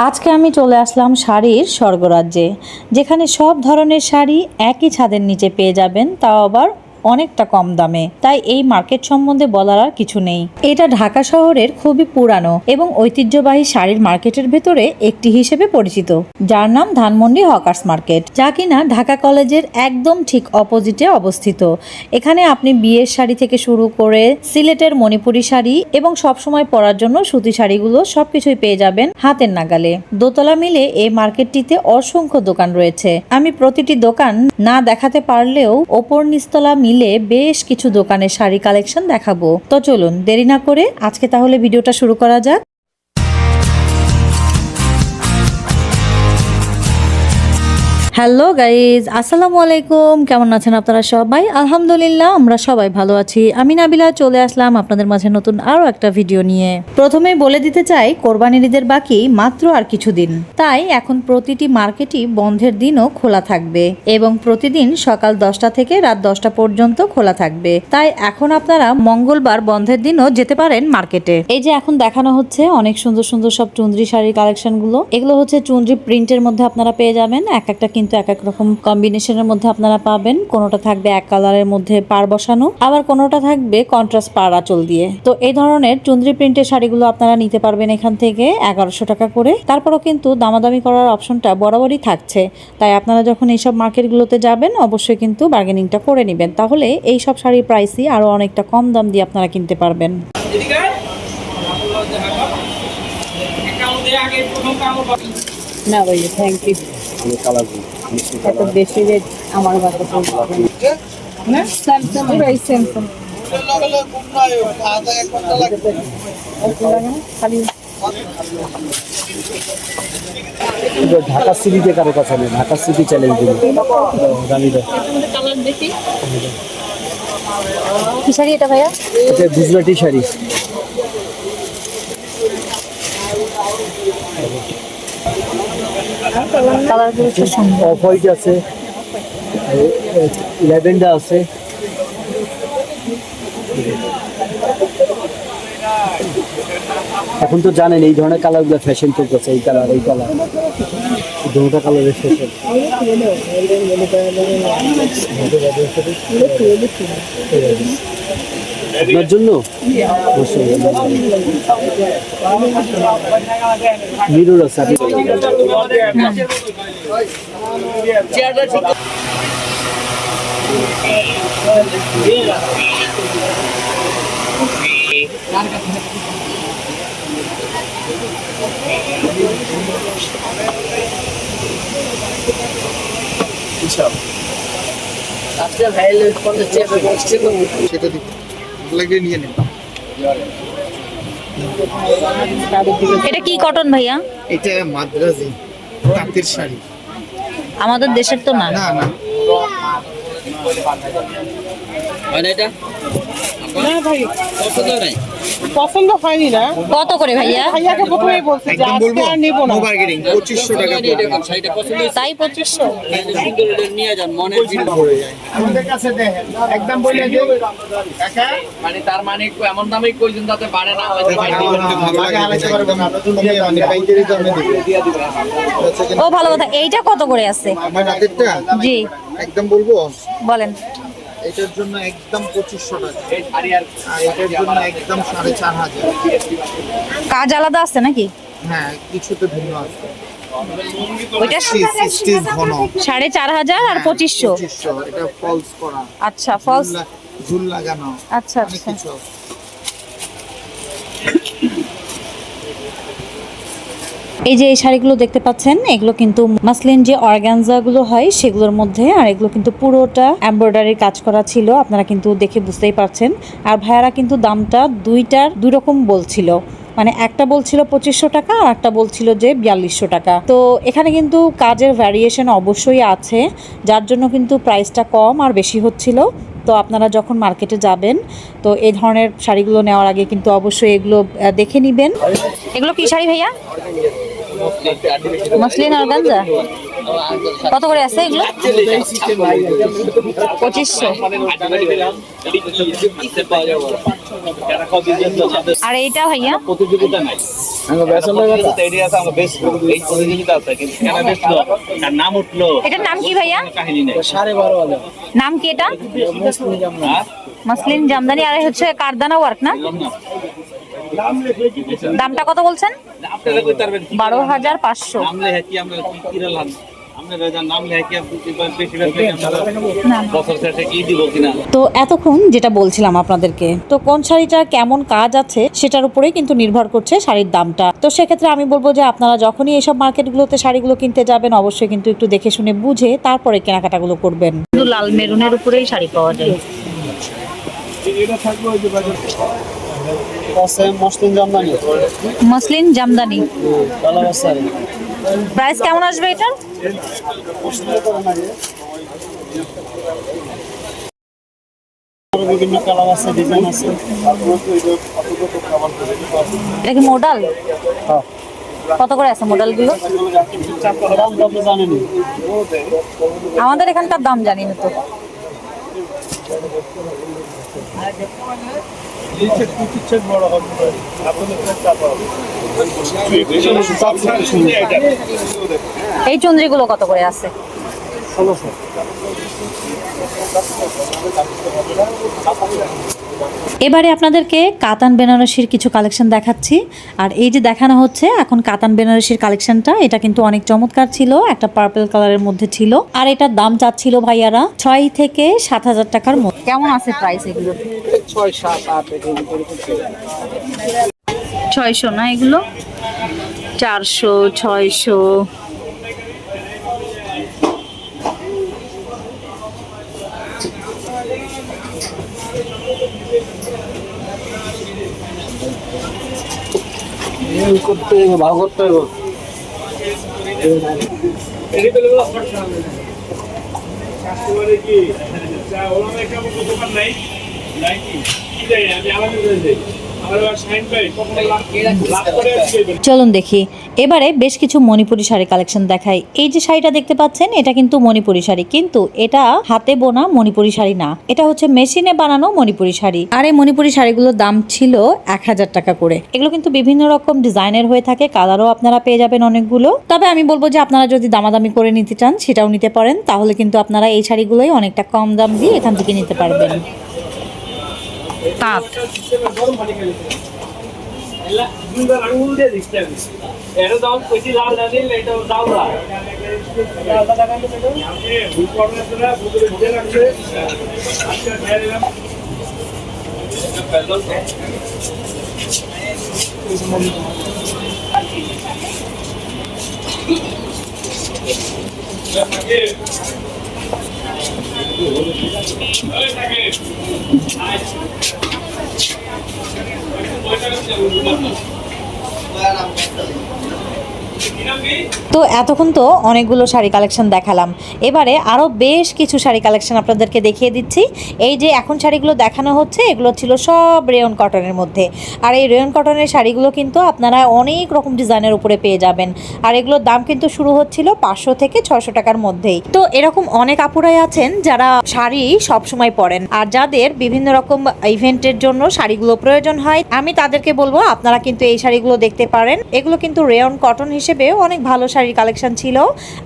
আজকে আমি চলে আসলাম শাড়ির স্বর্গরাজ্যে, যেখানে সব ধরনের শাড়ি একই ছাদের নিচে পেয়ে যাবেন, তাও আবার অনেকটা কম দামে। তাই এই মার্কেট সম্বন্ধে বলার আর কিছু নেই। এটা ঢাকা শহরের খুবই পুরানো এবং ঐতিহ্যবাহী শাড়ির মার্কেটের ভেতরে একটি হিসেবে পরিচিত, যার নাম ধানমন্ডি হকার্স মার্কেট, যা কিনা ঢাকা কলেজের একদম ঠিক অপোজিটে অবস্থিত। এখানে আপনি বিয়ের শাড়ি থেকে শুরু করে সিলেটের মণিপুরি শাড়ি এবং সবসময় পরার জন্য সুতি শাড়িগুলো সবকিছুই পেয়ে যাবেন হাতের নাগালে। দোতলা মিলে এই মার্কেটটিতে অসংখ্য দোকান রয়েছে। আমি প্রতিটি দোকান না দেখাতে পারলেও ওপর নিচতলা মিলে বেশ কিছু দোকানের শাড়ি কালেকশন দেখাবো। তো চলুন দেরি না করে আজকে তাহলে ভিডিওটা শুরু করা যাক। হ্যালো গাইজ, আসসালামু আলাইকুম। কেমন আছেন আপনারা সবাই? আলহামদুলিল্লাহ আমরা সবাই ভালো আছি। আমি নাবিলা চলে আসলাম আপনাদের মাঝে নতুন আরো একটা ভিডিও নিয়ে। প্রথমেই বলে দিতে চাই, কোরবানির ঈদের বাকি মাত্র আর কিছুদিন, তাই এখন প্রতিটি মার্কেটই বন্ধের দিনও খোলা থাকবে এবং প্রতিদিন সকাল 10টা থেকে রাত 10টা পর্যন্ত খোলা থাকবে। তাই এখন আপনারা মঙ্গলবার বন্ধের দিনও যেতে পারেন মার্কেটে। এই যে এখন দেখানো হচ্ছে অনেক সুন্দর সুন্দর সব চুনরি শাড়ির কালেকশন গুলো। এগুলো হচ্ছে চুনরি প্রিন্টের মধ্যে আপনারা পেয়ে যাবেন। এক একটা কিন্তু এক এক রকম কম্বিনেশনের মধ্যে আপনারা পাবেন। কোনোটা থাকবে এক কালারের মধ্যে পার বসানো, আবার কোনোটা থাকবে কন্ট্রাস্ট পার আঁচল দিয়ে। তো এই ধরনের চুনরি প্রিন্টের শাড়িগুলো আপনারা নিতে পারবেন এখান থেকে 1100 টাকা করে। তারপরও কিন্তু দামাদামি করার অপশনটা বরাবরই থাকছে, তাই আপনারা যখন এইসব মার্কেটগুলোতে যাবেন অবশ্যই কিন্তু বার্গেনিংটা করে নেবেন, তাহলে এই সব শাড়ির প্রাইসই আরো অনেকটা কম দাম দিয়ে আপনারা কিনতে পারবেন। না ভাই, থ্যাংক ইউ। এত বেশি রেট আমার কাছে না, স্যামসাং প্রাইস স্যামসাং ঢাকা সিটিতে কারো কাছে নেই। ঢাকা সিটি চ্যালেঞ্জ দিল কি শাড়ি এটা ভাইয়া? এটা গুজরাটি শাড়ি। কালারগুলো খুব সুন্দর। অফ হোয়াইট আছে, ল্যাভেন্ডার আছে। এখন তো জানেন এই ধরনের কালারগুলো ফ্যাশন চলতেছে। এই কালার, এই কালার, দুটো কালারের ফ্যাশন। আপনার জন্য মিরর আছে। এটা কি কটন ভাইয়া? এটা মাদ্রাজি তাঁতের শাড়ি। আমাদের দেশের তো না। না না না ভাই, পছন্দ হয়নি না। কত করে ভাইয়া? ভাইয়াকে প্রথমেই বলছি যে একদম আজকে বলবো আর নেব না। No bargaining. 2500 টাকা তাই 2500? পড়ে যায় আমাদের কাছে। দেখেন একদম বলে যে কাকা মানে তার মানে এমন দামে কইছেন যাতে বাড়ে না হয়। ও ভালো কথা। এইটা কত করে আছে? আমার রাতেরটা জি একদম বলবো, বলেন। এটার জন্য একদম 2500 টাকা, আর এটার জন্য একদম 4500। কাজ আলাদা আছে নাকি? হ্যাঁ, কিছুতে ভিন্ন আছে। ওইটা স্টিচ ঘন 4500 আর 2500। 2500। এটা ফলস করা, আচ্ছা, ফলস। ঝুল লাগানো। আচ্ছা অনেক আচ্ছা। কিছু আছে। এই যে এই শাড়িগুলো দেখতে পাচ্ছেন, এগুলো কিন্তু মাসলিন যে অর্গানজা গুলো হয় সেগুলোর মধ্যে, আর এগুলো কিন্তু পুরোটা এমব্রয়ডারির কাজ করা ছিল। আপনারা কিন্তু দেখে বুঝতেই পারছেন। আর ভাইয়ারা কিন্তু দামটা দুইটার দুই রকম বলছিল, মানে একটা বলছিল 2500 টাকা আর একটা বলছিল যে 4200 টাকা। তো এখানে কিন্তু কাজের ভ্যারিয়েশন অবশ্যই আছে, যার জন্য কিন্তু প্রাইসটা কম আর বেশি হচ্ছিল। তো আপনারা যখন মার্কেটে যাবেন তো এই ধরনের শাড়িগুলো নেওয়ার আগে কিন্তু অবশ্যই এগুলো দেখে নেবেন। এগুলো কি শাড়ি ভাইয়া? Muslin organza. কত করে আছে এগুলো? 2500। আর এইটা ভাইয়া? আঙ্গ বেসলের কথা তো এরিয়া আছে আমরা বেশ এই প্রতিযোগিতা আছে কিন্তু কেন বেশলো তার নাম উঠলো এটার নাম কি ভাইয়া? কাহিনী নেই 12.5 নাম কি এটা? মুসলিম জামনা হ্যাঁ? মসলিন জামদানি। আর হচ্ছে কারদানা ওয়ার্ক না? দামটা কত বলছেন? আপনারা কই পারবেন 12,500। নাম লেখা কি আমরা কি কিরালাম আপনারা যার নাম লেখা কি আপনি বেশি বেশি না। বছর শেষে কি দিব কিনা তো এতক্ষণ যেটা বলছিলাম আপনাদেরকে, তো কোন শাড়িটার কেমন কাজ আছে সেটার উপরেই কিন্তু নির্ভর করছে শাড়ির দামটা। তো সেক্ষেত্রে আমি বলবো যে আপনারা যখনই এইসব মার্কেটগুলোতে শাড়িগুলো কিনতে যাবেন অবশ্যই কিন্তু একটু দেখে শুনে বুঝে তারপরে কেনাকাটাগুলো করবেন। শুধু লাল মেরুনের উপরেই শাড়ি পাওয়া যায়। আছে মুসলিম জামদানি মসলিন জামদানি। কালো বাসারি প্রাইস কেমন আসবে এটার? বিভিন্ন কালার আছে, ডিজাইন আছে। এটা কি মডেল? হ্যাঁ কত করে আছে মডেলগুলো? দাম তো আপনি জানেনই। আমাদের এখানকার দাম জানি না তো। এই চুনরিগুলো কত করে আছে? এবারে আপনাদেরকে কাতান বেনারসির কিছু কালেকশন দেখাচ্ছি। আর এই যে দেখানো হচ্ছে এখন কাতান বেনারসির কালেকশনটা, এটা কিন্তু অনেক চমৎকার ছিল, একটা পার্পল কালারের মধ্যে ছিল। আর এটার দাম চাচ্ছিল ভাইয়ারা 6 থেকে 7,000 টাকার মধ্যে। কেমন আছে প্রাইস এগুলো? 6, 7, 8 এর ভিতরে 600 না এগুলো? 400, 600। করতে ভাগ করতে হবে। চলুন দেখি এবারে বেশ কিছু মণিপুরি শাড়ি কালেকশন দেখাই। এই যে শাড়িটা দেখতে পাচ্ছেন এটা কিন্তু মণিপুরি শাড়ি, কিন্তু এটা হাতে বোনা মণিপুরি শাড়ি না, এটা হচ্ছে মেশিনে বানানো মণিপুরি শাড়ি। আর এই মণিপুরি শাড়িগুলোর দাম ছিল 1,000 টাকা করে। এগুলো কিন্তু বিভিন্ন রকম ডিজাইনের হয়ে থাকে, কালারও আপনারা পেয়ে যাবেন অনেকগুলো। তবে আমি বলবো যে আপনারা যদি দামাদামি করে নিতে চান সেটাও নিতে পারেন, তাহলে কিন্তু আপনারা এই শাড়িগুলোই অনেকটা কম দাম দিয়ে এখান থেকে নিতে পারবেন। তাঁত। তো এতক্ষণ তো অনেকগুলো শাড়ি কালেকশন দেখালাম, এবারে আরও বেশ কিছু শাড়ি কালেকশন আপনাদেরকে দেখিয়ে দিচ্ছি। এই যে এখন শাড়িগুলো দেখানো হচ্ছে এগুলো ছিল সব রেয়ন কটনের মধ্যে। আর এই রেয়ন কটনের শাড়িগুলো কিন্তু আপনারা অনেক রকম ডিজাইনের উপরে পেয়ে যাবেন। আর এগুলোর দাম কিন্তু শুরু হচ্ছিল 500 থেকে 600 টাকার মধ্যেই। তো এরকম অনেক আপুরাই আছেন যারা শাড়ি সবসময় পরেন, আর যাদের বিভিন্ন রকম ইভেন্টের জন্য শাড়িগুলো প্রয়োজন হয়, আমি তাদেরকে বলবো আপনারা কিন্তু এই শাড়িগুলো দেখতে পারেন। এগুলো কিন্তু রেয়ন কটন হিসেবে অনেক ভালো শাড়ির কালেকশন ছিল,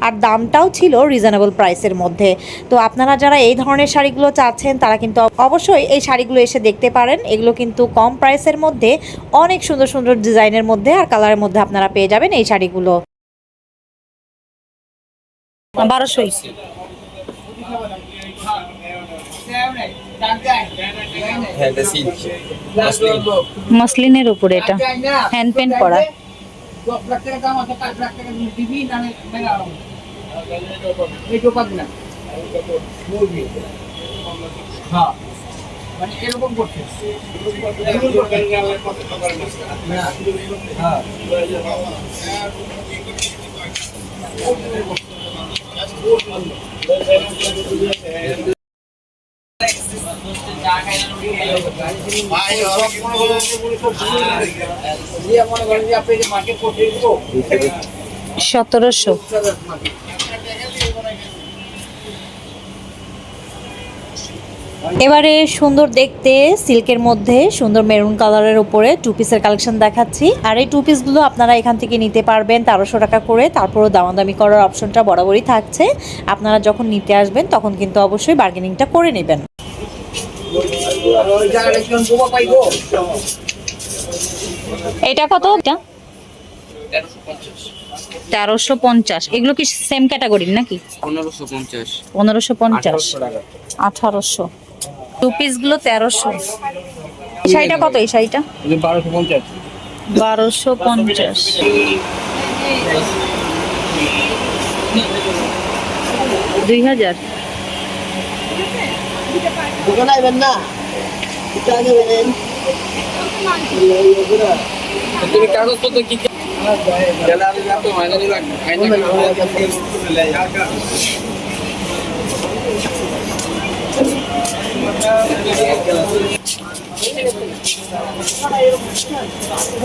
আর দামটাও ছিল রিজনেবল প্রাইসের মধ্যে। তো আপনারা যারা এই ধরনের শাড়িগুলো চাচ্ছেন তারা কিন্তু অবশ্যই এই শাড়িগুলো এসে দেখতে পারেন। এগুলো কিন্তু কম প্রাইসের মধ্যে অনেক সুন্দর সুন্দর ডিজাইনের মধ্যে আর কালারের মধ্যে আপনারা পেয়ে যাবেন এই শাড়িগুলো। 1200। মসলিনের উপরে এটা হ্যান্ড পেন্ট করা। 10 লাখ টাকা দাম আছে, 5 লাখ টাকা দিবি না মেলা এই তো পাবি না। হ্যাঁ মানে এরকম করছে। মনে করেন যে আপনি মার্কেট করতে 1700। এবারে সুন্দর দেখতে সিল্কের মধ্যে সুন্দর মেরুন কালারের উপরে টু পিসের কালেকশন দেখাচ্ছি। আর এই টু পিসগুলো আপনারা এখান থেকে নিতে পারবেন 1300 টাকা করে। তারপরও দামাদামি করার অপশনটা বরাবরই থাকছে। আপনারা যখন নিতে আসবেন তখন কিন্তু অবশ্যই বার্গেনিংটা করে নেবেন। এটা কত? এটা 1350। এগুলো কি সেম ক্যাটাগরির নাকি? 1550 1550, 1800। টু পিস গুলো 1300। এই শাড়িটা কত? এই শাড়িটা 1250 1250। 2000। দোকানে আইবেন না একটু আগে বেরেন তুমি কাগজপত্র কি গেলে আমি তো ফাইনালি লাগবে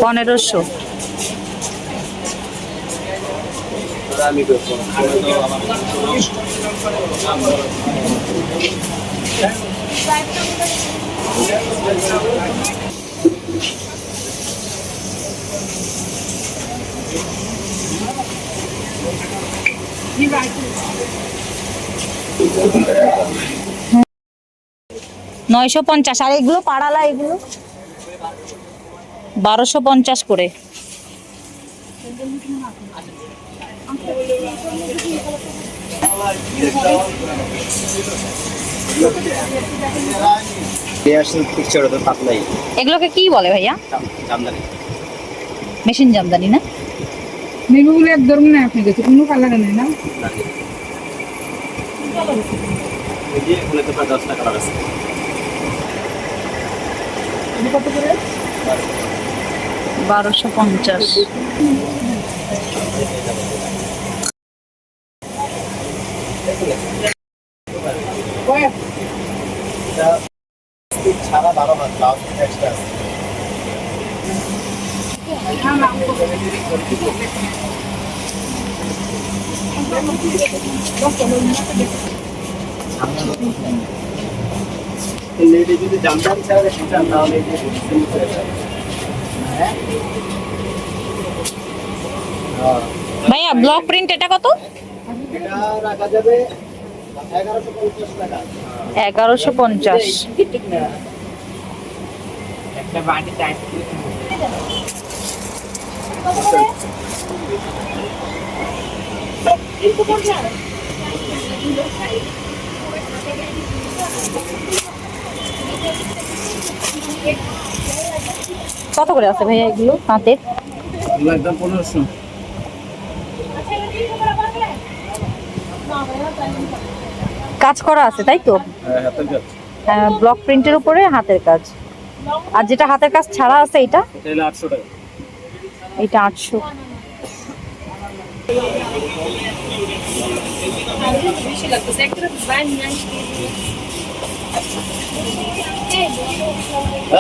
পনেরোশো। আমি করব 950। আর এগুলো পাড়ালা, এগুলো 1250 করে। পিকচার তো পাতলাই এগুলোকে কি বলে ভাইয়া? জামদানি মেশিন জামদানি না? মেনুগুলো এক ধরনের না, আপনি দেখুন কোনো কালার নেই না। এই যে এগুলো তো প্রায় 10 টাকা আছে কত করে? 1250। ছাড়া 12 হাত ব্লাউজ এক্সট্রা আছে লেডি যদি জামদানি ছাড়া সেটা তাহলে এই যে ভাইয়া ব্লক প্রিন্ট এটা কত? এটা রাখা যাবে 1150 টাকা 1150। একটা বাড়ি চাই কত করে আছে ভাইয়া এগুলো হাতের? একদম 1500 কাজ করা আছে তাই তো? হাতের কাজ ব্লক প্রিন্টের উপরে হাতের কাজ। আর যেটা হাতের কাজ ছাড়া আছে এটা? এটা হলো 800 টাকা এটা 800।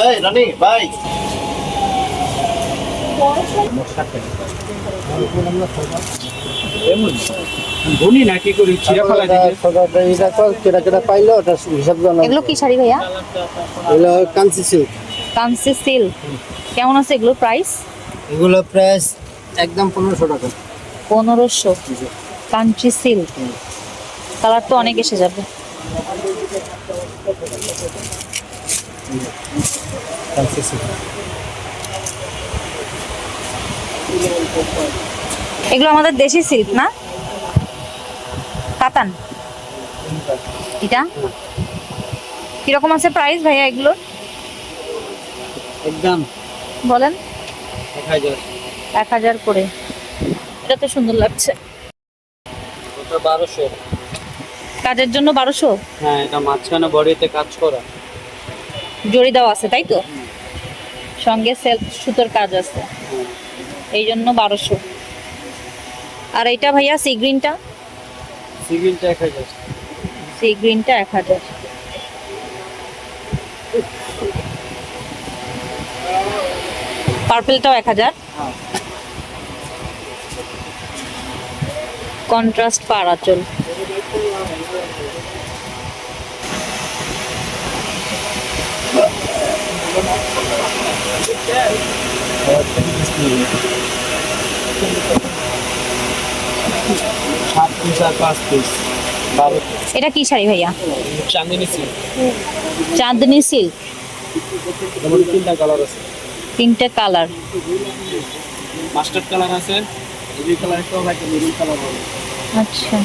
এই রানী ভাই ধনী নাকি করি ছিড়া ফেলা কেটা পাইলো ওটা হিসাব জানা এগুলো কি শাড়ি ভাইয়া? এগুলো কাঞ্চি সিল্ক কাঞ্চি সিল্ক। কেমন আছে এগুলো প্রাইস? এগুলো প্রাইস একদম 1500 টাকা 1500। কাঞ্চি সিল্ক। কালার তো অনেক এসে যাবে। কাঞ্চি সিল্ক এগুলো আমাদের দেশি সিল্ক না? কাতান। এটা কিরকম আছে প্রাইস ভাইয়া এগুলো? একদম বলেন। 1000 1000 করে। এটা তো সুন্দর লাগছে। ওটা 1200 কাজের জন্য 1200? হ্যাঁ এটা মাঝখানে বডিতে কাজ করা জড়ি দেওয়া আছে তাই তো? সঙ্গে সেলফ সুতোর কাজ আছে, এই জন্য 1200। আর এইটা ভাইয়া সি গ্রিনটা? সিভিলটা 1000 সি গ্রিনটা 1000। পার্পলটাও 1000। কন্ট্রাস্ট পাড়া চল। সাত পিস আর 5 পিস 12 এটা কি শাড়ি ভাইয়া? চাঁদিনী সিল্ক। চাঁদনি সিল্ক, এর মধ্যে 3টা কালার আছে। 3টা কালার। মাস্টার্ড কালার আছে, এই কালার একটা লাগে, মেরুন কালার হবে। আচ্ছা,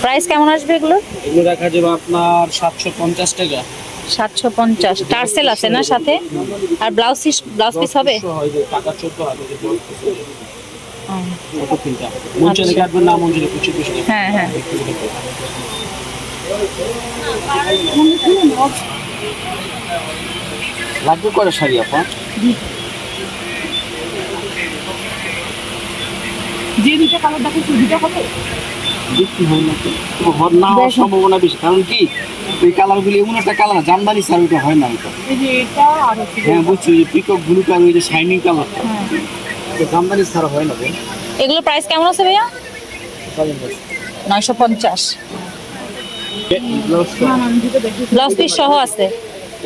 প্রাইস কেমন আসবে এগুলো? এগুলো রাখা যাবে আপনার 750 টাকা। 750। টার্সেল আছে না সাথে? আর ব্লাউজ পিস হবে? হয় যে টাকা 14 হবে যে ব্লাউজ পিস হবে। ও, কত তিনটা মঞ্চলে কাটবেন না মঞ্চলে কুচি কুচি হ্যাঁ হ্যাঁ। লাগবে করে শাড়ি আপা? যে দুটো কালার দেখো দুটো হবে। বিক্রি হয় না তো, হওয়ার না হওয়ার সম্ভাবনা বেশি। কারণ কি ওই কালারগুলি এমন একটা কালার জামদানি স্যার ওইটা হয় না ওইটা। এই যে এটা আর হচ্ছে হ্যাঁ বুঝছি, যে পিকক ব্লু কালার, ওই যে শাইনিং কালারটা জামদানি স্যার হয় না। এগুলো প্রাইস কেমন আছে ভাইয়া? 950। ব্লাউজ পিস সহ আছে।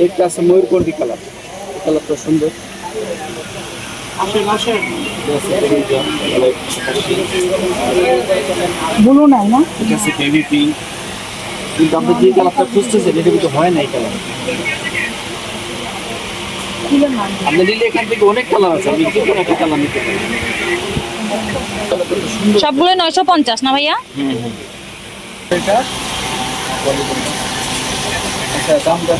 একটা আছে ময়ূরকণ্ঠী কালার, কালারটা সুন্দর। ব্লু নাই না? এটা আছে বেবি পিঙ্ক, কিন্তু আপনি যে কালারটা খুঁজতেছেন এটা কিন্তু হয় না এই কালার। আপনি নিলে এখান থেকে অনেক কালার আছে, আপনি যে কোনো একটা কালার নিতে পারেন। সবগুলো 950 না ভাইয়া? এটা আচ্ছা, দামটা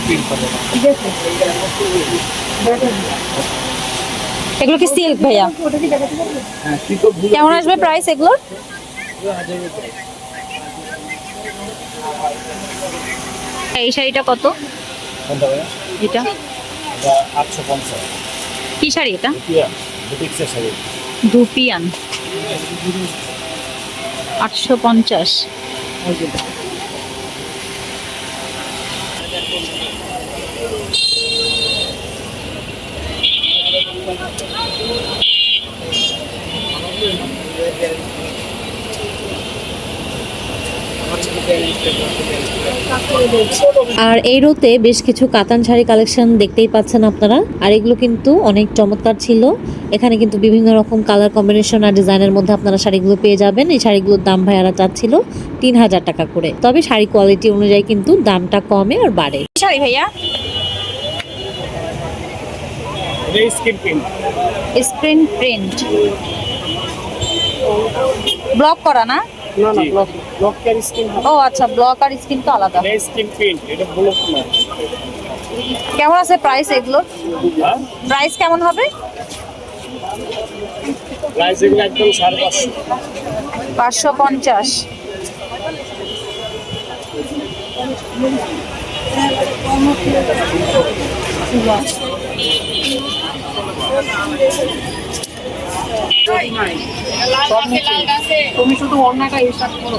পিঙ্ক হবে না। ঠিক আছে। এগুলো কি সিল্ক ভাইয়া? ওটা কি দেখাতে পারবে? হ্যাঁ পিকক ব্লু। কেমন আসবে প্রাইস এগুলোর? এই শাড়িটা কত? কোনটা ভাইয়া? এটা এটা 850। কি শাড়ি এটা? কিয়া বুটিক্সের শাড়ি। দুপিয়ান 850। আর এই রোতে বেশ কিছু কাতান শাড়ি কালেকশন দেখতেই পাচ্ছেন আপনারা। আর এগুলো কিন্তু অনেক চমৎকার ছিল। এখানে কিন্তু বিভিন্ন রকম কালার কম্বিনেশন আর ডিজাইনের মধ্যে আপনারা শাড়িগুলো পেয়ে যাবেন। এই শাড়িগুলোর দাম ভাইয়ারা চাচ্ছিল 3000 টাকা করে, তবে শাড়ি কোয়ালিটি অনুযায়ী কিন্তু দামটা কমে আর বাড়ে। কি শাড়ি ভাইয়া? Skin print. Screen print, block করা না? না না, ব্লক কার স্কিন। ও আচ্ছা, ব্লক আর স্ক্রিন তো আলাদা। স্কিন প্রিন্ট, এটা ব্লক না। কেমন আছে প্রাইস এগুলোর? প্রাইস কেমন হবে? প্রাইস এগুলো একদম 550। 550। তুমি শুধু অন্যটা হিসাব করো।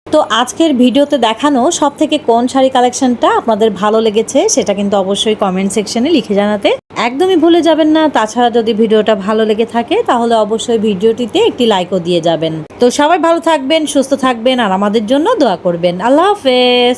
তো আজকের ভিডিওতে দেখানো সব থেকে কোন শাড়ি কালেকশনটা আপনাদের ভালো লেগেছে সেটা কিন্তু অবশ্যই কমেন্ট সেকশনে লিখে জানাতে একদমই ভুলে যাবেন না। তাছাড়া যদি ভিডিওটা ভালো লেগে থাকে তাহলে অবশ্যই ভিডিওটিতে একটি লাইকও দিয়ে যাবেন। তো সবাই ভালো থাকবেন, সুস্থ থাকবেন আর আমাদের জন্য দোয়া করবেন। আল্লাহ হাফেজ।